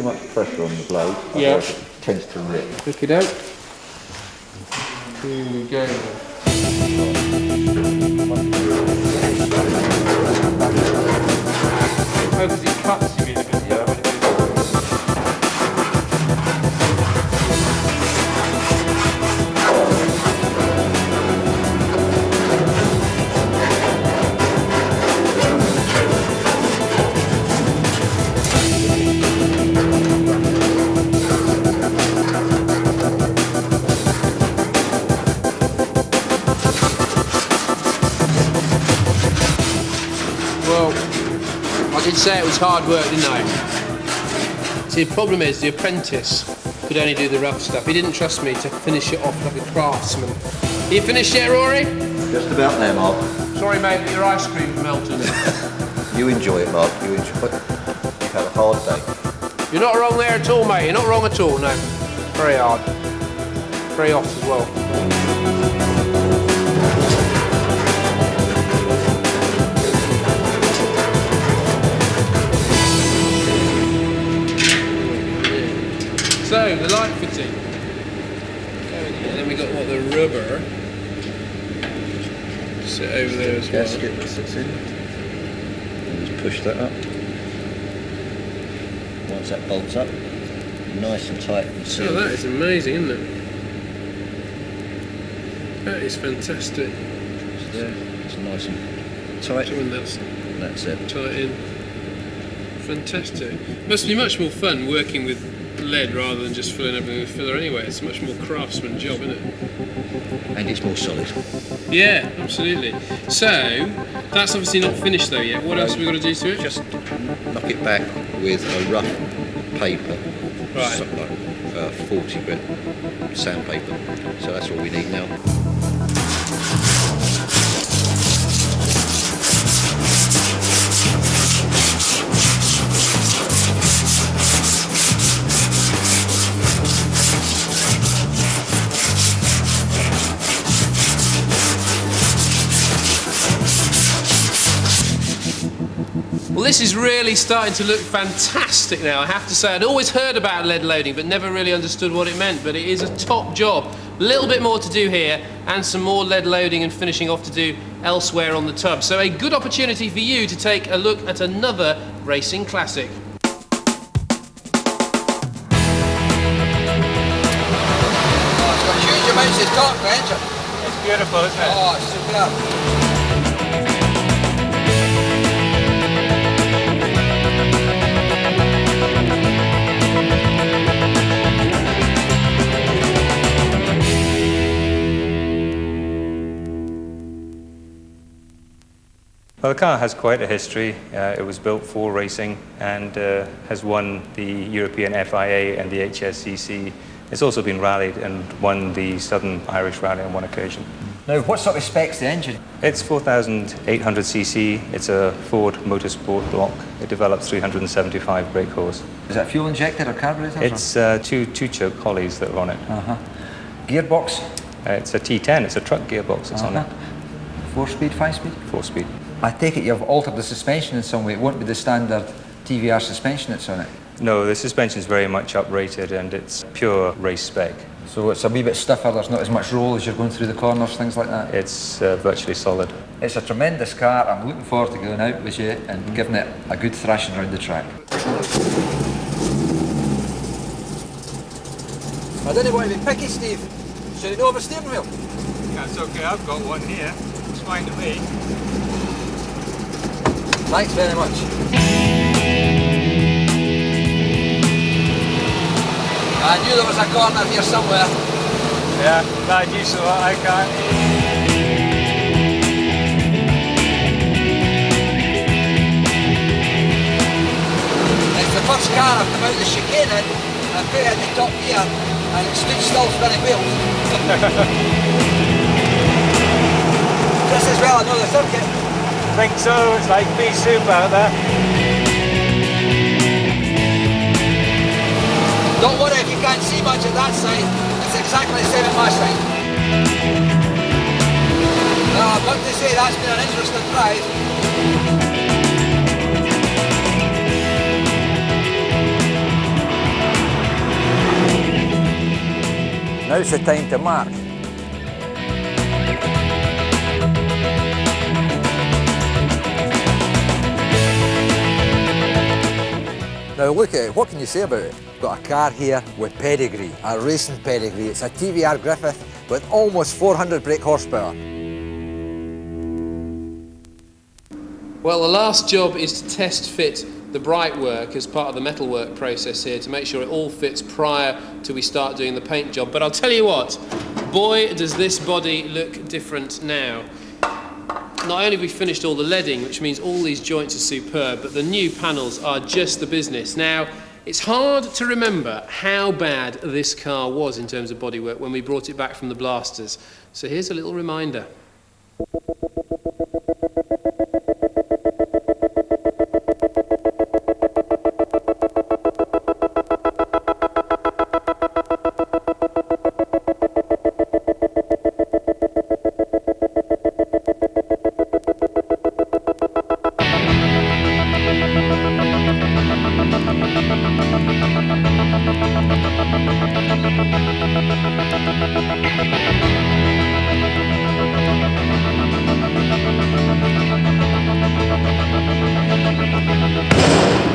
Too much pressure on the blade, yeah. otherwise it tends to rip. Look it out. Here we go. Oh, because it cuts you in a bit. Yeah. Well, I did say it was hard work, didn't I? See, the problem is the apprentice could only do the rough stuff. He didn't trust me to finish it off like a craftsman. Are you finished yet, Rory? Just about there, Mark. Sorry, mate, but your ice cream's melted. You enjoy it, Mark. You enjoy it. You've had a hard day. You're not wrong there at all, mate. You're not wrong at all, no. Very hard. Very hot as well. So, the light fitting. And then we got what, the rubber. Sit over there as well. Gasket that sits in. And just push that up. Once that bolts up, nice and tight and Oh, sealed. that is amazing, isn't it? That is fantastic. It's there. It's nice and tight. That's it. Tight in. Fantastic. Must be much more fun working with lead rather than just filling everything with filler anyway. It's a much more craftsman job, isn't it? And it's more solid. Yeah, absolutely. So, that's obviously not finished though yet. What else have we got to do to it? Just knock it back with a rough paper. Right. Something like 40 grit sandpaper. So that's all we need now. Well, this is really starting to look fantastic now, I have to say. I'd always heard about lead loading, but never really understood what it meant, but it is a top job. A little bit more to do here, and some more lead loading and finishing off to do elsewhere on the tub. So a good opportunity for you to take a look at another racing classic. Oh, it's got huge amounts of torque, the engine. It's beautiful, isn't it? Oh, it's superb. Well, the car has quite a history. It was built for racing and has won the European FIA and the HSCC. It's also been rallied and won the Southern Irish Rally on one occasion. Now, what sort of specs the engine? It's 4,800cc. It's a Ford Motorsport block. It develops 375 brake horse. Is that fuel injected or carburetor? It's two-choke Hollies that are on it. Gearbox? It's a T10. It's a truck gearbox that's on it. 4-speed, 5-speed? 4-speed. I take it you've altered the suspension in some way. It won't be the standard TVR suspension that's on it. No, the suspension is very much uprated and it's pure race spec. So it's a wee bit stiffer, there's not as much roll as you're going through the corners, things like that. It's virtually solid. It's a tremendous car. I'm looking forward to going out with you and giving it a good thrashing around the track. I didn't want to be picky, Steve. Should I know of a steering wheel? That's okay, I've got one here. It's fine to me. Thanks very much. I knew there was a corner here somewhere. Yeah, glad you saw it, I can't. It's the first car I've come out the chicane in, and I put it in the top gear, and it stood still spinning wheels. Just as well I know the circuit. I think so, it's like pea soup out there. Don't worry if you can't see much at that side, it's exactly the same at my side. Now, I've got to say that's been an interesting drive. now's the time to mark. Now look at it, what can you say about it? Got a car here with pedigree, a racing pedigree. It's a TVR Griffith with almost 400 brake horsepower. Well, the last job is to test fit the bright work as part of the metalwork process here to make sure it all fits prior to we start doing the paint job. But I'll tell you what, boy does this body look different now. Not only have we finished all the leading, which means all these joints are superb, but the new panels are just the business. Now, it's hard to remember how bad this car was in terms of bodywork when we brought it back from the blasters. So here's a little reminder.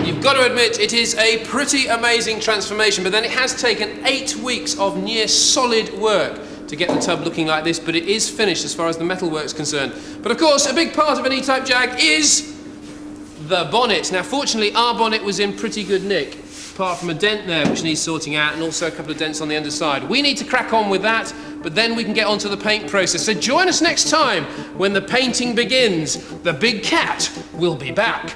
You've got to admit it is a pretty amazing transformation, but then it has taken 8 weeks of near solid work to get the tub looking like this, but it is finished as far as the metalwork's concerned. But of course, a big part of an E-Type Jag is the bonnet. Now fortunately our bonnet was in pretty good nick, apart from a dent there which needs sorting out and also a couple of dents on the underside. We need to crack on with that, but then we can get on to the paint process. So join us next time when the painting begins. The big cat will be back.